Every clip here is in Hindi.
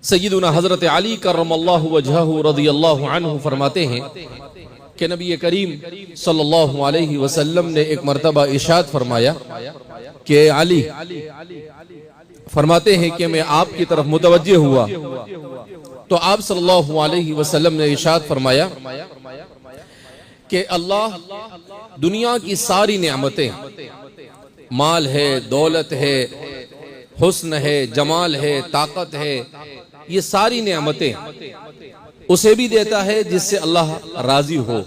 सय्यदुना हजरत अली करमल्लाहु वजहहु रज़ियल्लाहु अन्हु फरमाते हैं कि नबी करीम सल्लल्लाहु अलैहि वसल्लम ने एक मर्तबा इरशाद फरमाया कि अली फरमाते हैं कि मैं आपकी तरफ मुतवज्जे हुआ तो आप सल्लल्लाहु अलैहि वसल्लम ने इरशाद फरमाया कि अल्लाह दुनिया की सारी नेमतें, माल है, दौलत है, हुस्न है, जमाल है, ताकत है, ये सारी नेमतें उसे भी देता है जिससे अल्लाह राजी हो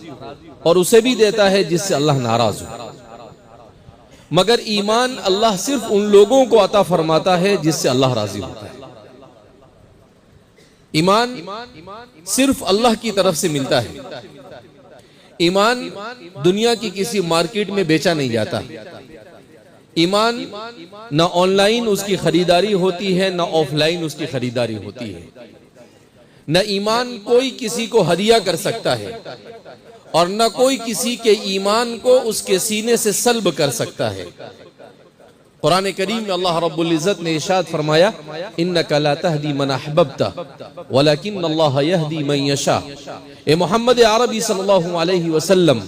और उसे भी देता है जिससे अल्लाह नाराज हो, मगर ईमान अल्लाह सिर्फ उन लोगों को अता फरमाता है जिससे अल्लाह राजी होता है। ईमान सिर्फ अल्लाह की तरफ से मिलता है। ईमान दुनिया की किसी मार्केट में बेचा नहीं जाता। ईमान न ऑनलाइन उसकी खरीदारी होती है न ऑफलाइन उसकी खरीदारी होती है। न ईमान कोई किसी को हदिया कर सकता है और न कोई किसी के ईमान को उसके सीने से सल्ब कर सकता है। कुरान करीम में अल्लाह रब्बुल इज्जत ने इरशाद फरमाया, इन्नका ला तहदी मन अहबब्ता वलाकिन्नल्लाह यहदी मन यशा। ए मोहम्मद अरबी सल्लल्लाहु अलैहि वसल्लम,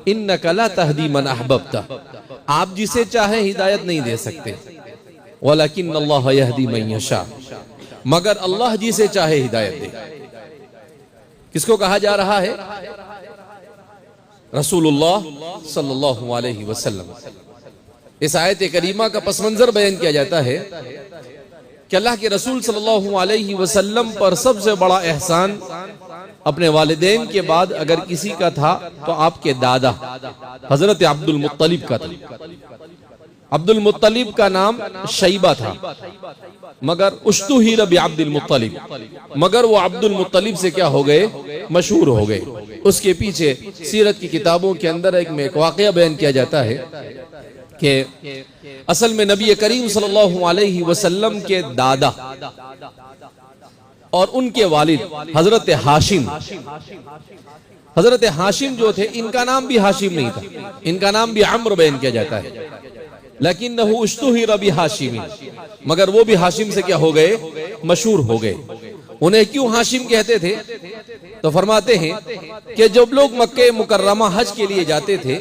इन्नका ला तहदी मन अहबब्ता, आप जिसे चाहे हिदायत नहीं दे सकते, वलाकिन्नल्लाह यहदी मन यशा, मगर अल्लाह जिसे चाहे हिदायत दे। किसको कहा जा रहा है? रसूलुल्लाह सल्लल्लाहु अलैहि वसल्लम। इस आयत करीमा का पस मंजर बयान किया जाता है कि अल्लाह के रसूल सल्लल्लाहु अलैहि वसल्लम पर सबसे बड़ा एहसान अपने वालिदैन के बाद अगर किसी का था तो आपके दादा हजरत अब्दुल मुत्तलिब का था। अब्दुल मुत्तलिब का नाम शैबा था, मगर उश्तुहिर बि अब्दुल मुत्तलिब, मगर वो अब्दुल मुत्तलिब से क्या हो गए? मशहूर हो गए। उसके पीछे सीरत की किताबों के अंदर एक वाकया बयान किया जाता है कि असल में नबी करीम सल्लल्लाहु अलैहि वसल्लम के दादा और उनके वालिद हजरत हाशिम, हजरत हाशिम जो थे, इनका नाम भी हाशिम नहीं था, इनका नाम भी अम्र बयान किया जाता है, लेकिन नहु उश्तुहिर बि हाशिमी, मगर वो भी हाशिम से क्या हो गए? मशहूर हो गए। उन्हें क्यों हाशिम कहते थे? तो फरमाते हैं कि जब लोग मक्के मुकर्रमा हज के लिए जाते थे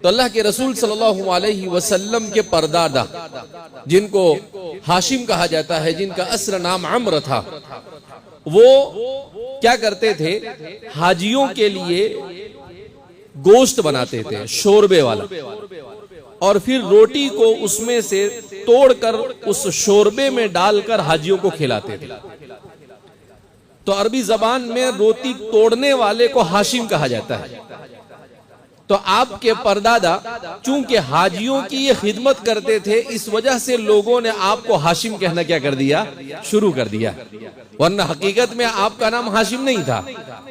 तो अल्लाह के रसूल सल्लल्लाहु अलैहि वसल्लम के परदादा, जिनको हाशिम कहा जाता है, जिनका अस्ल नाम अम्र था, वो क्या करते थे? हाजियों के लिए गोश्त बनाते थे, शोरबे वाला, और फिर रोटी को उसमें से तोड़कर उस शोरबे में डालकर हाजियों को खिलाते थे। तो अरबी जबान में रोटी तोड़ने वाले को हाशिम कहा जाता है। तो आपके परदादा चूंकि हाजियों की ये खिदमत करते थे, इस वजह से लोगों ने आपको हाशिम कहना क्या कर दिया? शुरू कर दिया, वरना हकीकत में आपका नाम हाशिम नहीं था।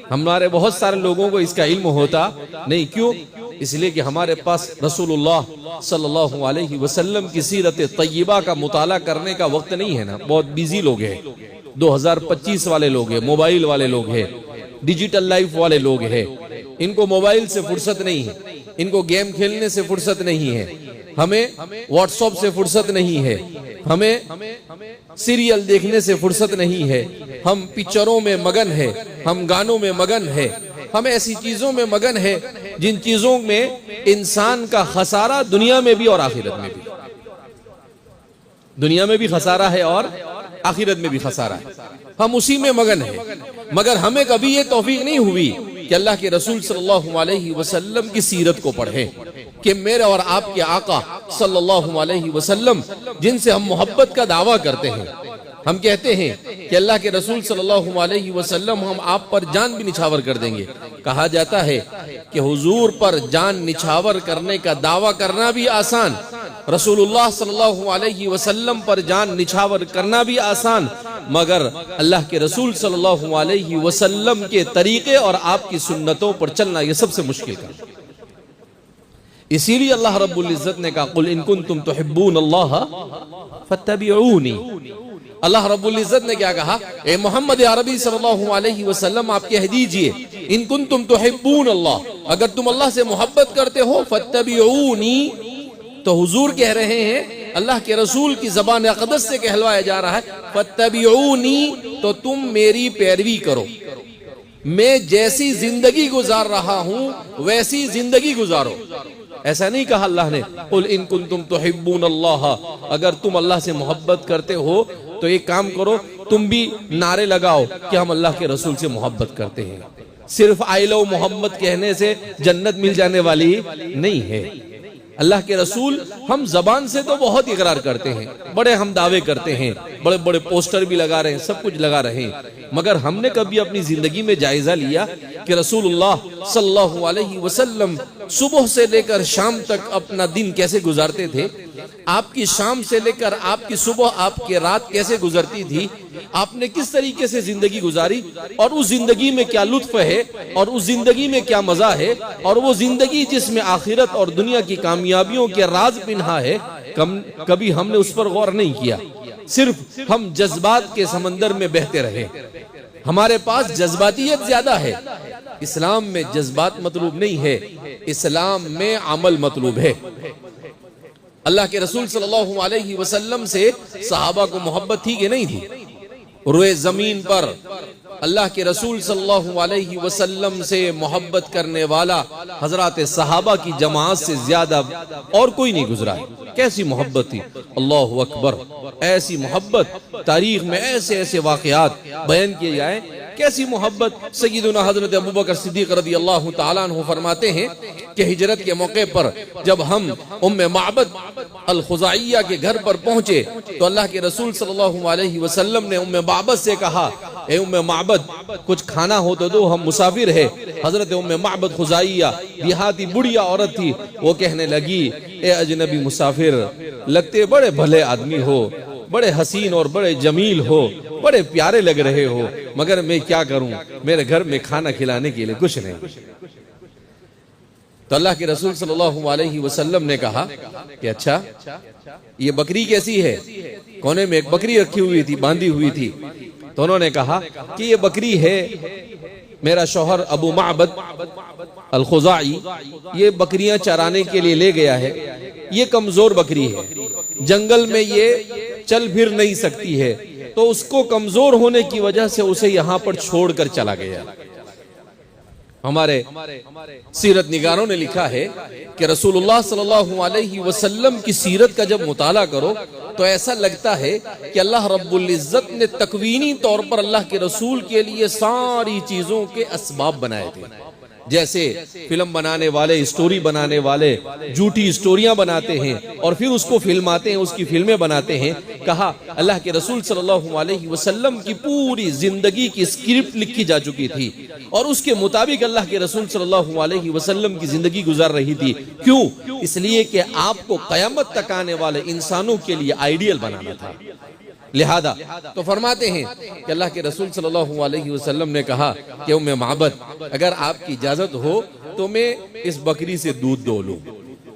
हमारे बहुत सारे लोगों को इसका इल्म होता नहीं। क्यों? इसलिए कि हमारे पास रसूलुल्लाह सल्लल्लाहु अलैहि वसल्लम की सीरत तय्यबा का मुताला करने का वक्त नहीं है ना। बहुत बिजी लोग हैं, 2025 वाले लोग हैं, मोबाइल वाले लोग हैं, डिजिटल लाइफ वाले लोग हैं। इनको मोबाइल से फुर्सत नहीं है, इनको गेम खेलने से फुर्सत नहीं है, हमें व्हाट्सएप से फुर्सत नहीं है, हमें सीरियल देखने से फुर्सत नहीं है, हम पिक्चरों में मगन है, हम गानों में मगन है, हम ऐसी चीजों में मगन है जिन चीजों में इंसान का खसारा दुनिया में भी और आखिरत में भी, दुनिया में भी खसारा है और आखिरत में भी खसारा है। हम उसी में मगन है, मगर हमें कभी ये तौफीक नहीं हुई कि अल्लाह के रसूल सल्लल्लाहु अलैहि वसल्लम की सीरत को पढ़ें, कि मेरे और आपके आका सल्लल्लाहु अलैहि वसल्लम, जिनसे हम मोहब्बत का दावा करते हैं, हम कहते हैं कि अल्लाह के रसूल सल्लल्लाहु अलैहि वसल्लम, हम आप पर जान भी निछावर कर देंगे। कहा जाता है कि हुजूर पर जान निछावर करने का दावा करना भी आसान, रसूलुल्लाह सल्लल्लाहु अलैहि वसल्लम पर जान निछावर करना भी आसान, मगर अल्लाह के रसूल सल्लल्लाहु अलैहि वसल्लम के तरीके और आपकी सुन्नतों पर चलना यह सबसे मुश्किल काम। इसीलिए अल्लाह रब्बुल इज्जत ने कहा, कुल इन कुंतुम तुहिब्बूनल्लाह फत्तबिऊनी। अल्लाह रब्बुल इज्जत ने क्या कहा? ए मोहम्मद अरबी सल्लल्लाहु अलैहि वसल्लम, आप कह दीजिए, इन कुंतुम तुहिब्बूनल्लाह, अगर तुम अल्लाह से मोहब्बत करते हो, फत्तबिऊनी, तो हुजूर कह रहे हैं अल्लाह के रसूल की ज़बान अक़दस से कहलवाया जा रहा है, फत्तबिऊनी, तो तुम मेरी पैरवी करो, मैं जैसी जिंदगी गुजार रहा हूं वैसी जिंदगी गुजारो। ऐसा नहीं कहा अल्लाह ने, कुल इन कुंतुम तुहिब्बून अल्लाह, अगर तुम अल्लाह से मोहब्बत करते हो तो एक काम करो, तुम भी नारे लगाओ कि हम अल्लाह के रसूल से मोहब्बत करते हैं। सिर्फ आई लव मोहम्मद कहने से जन्नत मिल जाने वाली नहीं है। अल्लाह के रसूल हम जबान से तो बहुत इकरार करते हैं, बड़े हम दावे करते हैं, बड़े बड़े पोस्टर भी लगा रहे हैं, सब कुछ लगा रहे हैं, मगर हमने कभी अपनी जिंदगी में जायजा लिया कि रसूलुल्लाह सल्लल्लाहु अलैहि वसल्लम सुबह से लेकर शाम तक अपना दिन कैसे गुजारते थे? आपकी शाम से लेकर आपकी सुबह, आपकी रात कैसे गुजरती थी? आपने किस तरीके से जिंदगी गुजारी, और उस जिंदगी में क्या लुत्फ है, और उस जिंदगी में क्या मजा है, और वो जिंदगी जिसमें आखिरत और दुनिया की कामयाबियों के राज पिन्हा है, कभी हमने उस पर गौर नहीं किया। सिर्फ हम जज्बात के समंदर में बहते रहे। हमारे पास जज्बातियत ज्यादा है। इस्लाम में जज्बात मतलूब नहीं है, इस्लाम में अमल मतलूब है। अल्लाह के रसूल सल्लल्लाहु अलैहि वसल्लम से सहाबा को मोहब्बत थी कि नहीं थी? रुए जमीन पर अल्लाह के रसूल सल्लल्लाहु अलैहि वसल्लम से मोहब्बत करने वाला हजरात सहाबा की जमात से ज्यादा और कोई नहीं गुजरा है। कैसी मोहब्बत थी, अल्लाहु अकबर। ऐसी मोहब्बत तारीख में ऐसे ऐसे वाकयात बयान किए जाए, कैसी मोहब्बत। सय्यदुना हजरत अबू बकर सिद्दीक रज़ी अल्लाहु ताला अन्हु फरमाते हैं कि हिजरत के मौके पर जब हम उम्मे माबद अल खुज़ाइया के घर पर पहुंचे तो अल्लाह के रसूल सल्लल्लाहु अलैहि वसल्लम ने उम्मे माबद से कहा, ए उम्मे माबद, कुछ खाना हो तो दो, हम मुसाफिर है। हजरत उम्मे माबद खुज़ाइया देहाती बुढ़िया औरत थी, वो कहने लगी, ए अजनबी मुसाफिर, लगते बड़े भले आदमी हो, बड़े हसीन और बड़े जमील हो, बड़े प्यारे लग रहे हो, मगर मैं क्या करूं, मेरे घर में खाना खिलाने के लिए कुछ नहीं। तो अल्लाह के रसूल सल्लल्लाहु अलैहि वसल्लम ने कहा कि अच्छा, ये बकरी कैसी है? कोने में एक बकरी रखी हुई थी, बांधी हुई थी। तो उन्होंने कहा कि ये बकरी है मेरा शौहर अबू माबद अल खुज़ाई, ये बकरियां चराने के लिए ले गया है। ये कमजोर बकरी है, जंगल में ये चल फिर नहीं सकती है, तो उसको कमजोर होने की वजह से उसे यहाँ पर छोड़कर चला गया। हमारे सीरत निगारों ने लिखा है कि रसूलुल्लाह सल्लल्लाहु अलैहि वसल्लम की सीरत का जब मुताला करो तो ऐसा लगता है कि अल्लाह रब्बुल इज्जत ने तकवीनी तौर पर अल्लाह के रसूल के लिए सारी चीजों के असबाब बनाए थे। जैसे फिल्म बनाने वाले, स्टोरी बनाने वाले झूठी स्टोरियां बनाते हैं और फिर उसको फिल्माते हैं, उसकी फिल्में बनाते हैं। कहा अल्लाह के रसूल सल्लल्लाहु अलैहि वसल्लम की पूरी जिंदगी की स्क्रिप्ट लिखी जा चुकी थी और उसके मुताबिक अल्लाह के रसूल सल्लल्लाहु अलैहि वसल्लम की जिंदगी गुजार रही थी। क्यों? इसलिए कि आपको कयामत तक आने वाले इंसानों के लिए आइडियल बनाना था। लिहाजा तो फरमाते हैं कि अल्लाह के रसूल सल्लल्लाहु अलैहि वसल्लम ने कहा कि उम्मे माबद, अगर आपकी इजाजत हो तो मैं इस बकरी से दूध दो लूं।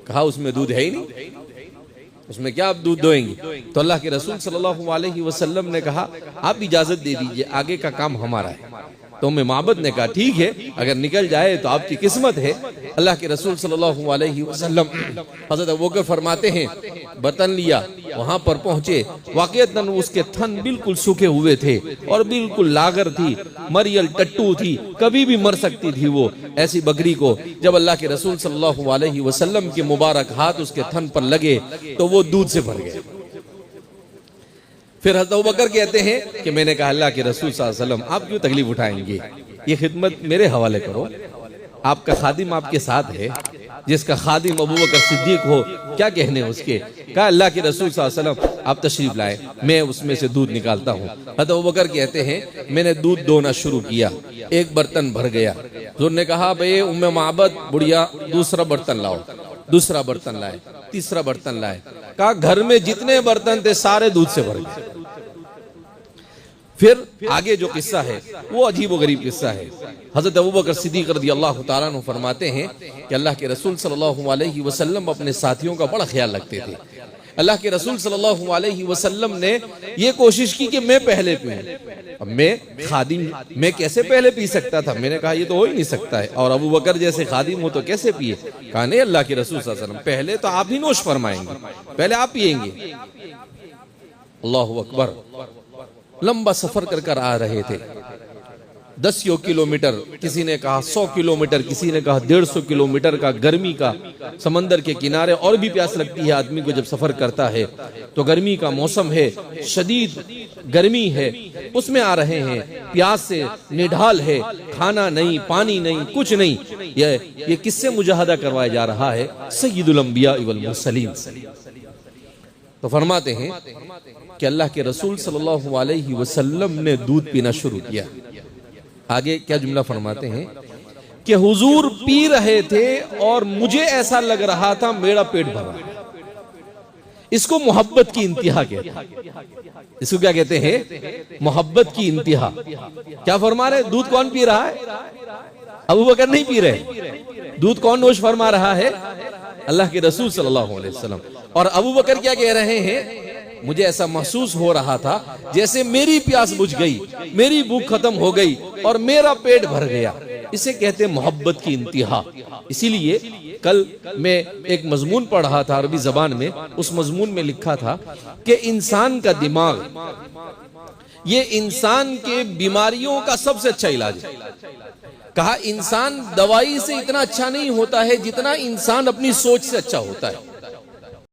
कहा उसमें दूध है ही नहीं, उसमें क्या आप दूध दोएंगी? तो अल्लाह के रसूल सल्लल्लाहु अलैहि वसल्लम ने कहा आप इजाजत दे दीजिए, आगे का काम हमारा है। तो उम्मे माबद ने कहा ठीक है, अगर निकल जाए तो आपकी किस्मत है। अल्लाह के रसूल सल्लल्लाहु अलैहि वसल्लम हज़रत अबू बकर फरमाते हैं बर्तन लिया, वहां पर पहुंचे, वाक़ईतन उसके थन बिल्कुल सूखे हुए थे और बिल्कुल लागर थी, मरियल टट्टू थी, कभी भी मर सकती थी वो। ऐसी बकरी को जब अल्लाह के रसूल सल्लल्लाहु अलैहि वसल्लम के मुबारक हाथ उसके थन पर लगे तो वो दूध से भर गए। फिर हज़रत अबू बकर कहते हैं कि मैंने कहा अल्लाह के रसूल सल्लल्लाहु अलैहि वसल्लम आप क्यों तकलीफ उठाएंगे, ये खिदमत मेरे हवाले करो, आपका खादिम आपके साथ है। जिसका खादिम अबू बकर सिद्दीक हो, क्या कहने उसके। कहा अल्लाह के रसूल सल्लल्लाहु अलैहि वसल्लम आप तशरीफ लाए, मैं उसमें से दूध निकालता हूँ। हज़रत अबू बकर कहते हैं मैंने दूध दोना शुरू किया, एक बर्तन भर गया। हुज़ूर ने कहा भाई उम्मे माबद बुढ़िया दूसरा बर्तन लाओ। दूसरा बर्तन लाए, तीसरा बर्तन लाए। कहा घर में जितने बर्तन थे सारे दूध से भर गए। फिर आगे जो किस्सा है वो अजीब व गरीब किस्सा है। हजरत अबू बकर सिद्दीक रज़ी अल्लाह ताला अन्हु फरमाते हैं कि अल्लाह के रसूल सल्लल्लाहु अलैहि वसल्लम अपने साथियों का बड़ा ख्याल रखते थे। अल्लाह के रसूल सल्लल्लाहु अलैहि वसल्लम ने ये कोशिश की कि मैं पहले पीऊं। अब मैं खादिम, मैं कैसे पहले पी सकता था? मैंने कहा ये तो हो ही नहीं सकता है, और अबू बकर जैसे खादिम हो तो कैसे पिए? कहा नहीं, अल्लाह के रसूल सल्लल्लाहु अलैहि वसल्लम पहले तो आप ही नोश फरमाएंगे, पहले आप पिएंगे। अल्लाहु अकबर। लंबा सफर कर आ रहे थे, 10 किलोमीटर, किसी ने कहा 100 किलोमीटर, किसी ने कहा 150 किलोमीटर का, गर्मी का, समंदर के किनारे। और भी प्यास लगती है आदमी को जब सफर करता है, तो गर्मी का मौसम है, शदीद गर्मी है, उसमें आ रहे हैं, प्यास से निढाल है, खाना नहीं, पानी नहीं, कुछ नहीं। ये किससे मुजाहदा करवाया जा रहा है? सय्यदुल अंबिया वल मुरसलीन। तो फरमाते हैं कि अल्लाह के रसूल सल्लल्लाहु अलैहि वसल्लम ने दूध पीना शुरू किया। आगे क्या जुमला फरमाते हैं कि हुजूर पी रहे थे और मुझे ऐसा लग रहा था मेरा पेट भरा। इसको मोहब्बत की इंतहा कहते हैं। इसको क्या कहते हैं? मोहब्बत की इंतहा। क्या फरमा रहे? दूध कौन पी रहा है? अबू बकर नहीं पी रहे। दूध कौन नोश फरमा रहा है? अल्लाह के रसूल सल्लल्लाहु अलैहि वसल्लम। और अबू बकर क्या कह रहे हैं? मुझे ऐसा महसूस हो रहा था जैसे मेरी प्यास बुझ गई, मेरी भूख खत्म हो गई और मेरा पेट भर गया। इसे कहते हैं मोहब्बत की इंतहा। इसीलिए कल मैं एक मजमून पढ़ रहा था अरबी जबान में, उस मजमून में लिखा था कि इंसान का दिमाग ये इंसान के बीमारियों का सबसे अच्छा इलाज है। कहा इंसान दवाई से इतना अच्छा नहीं होता है जितना इंसान अपनी सोच से अच्छा होता है।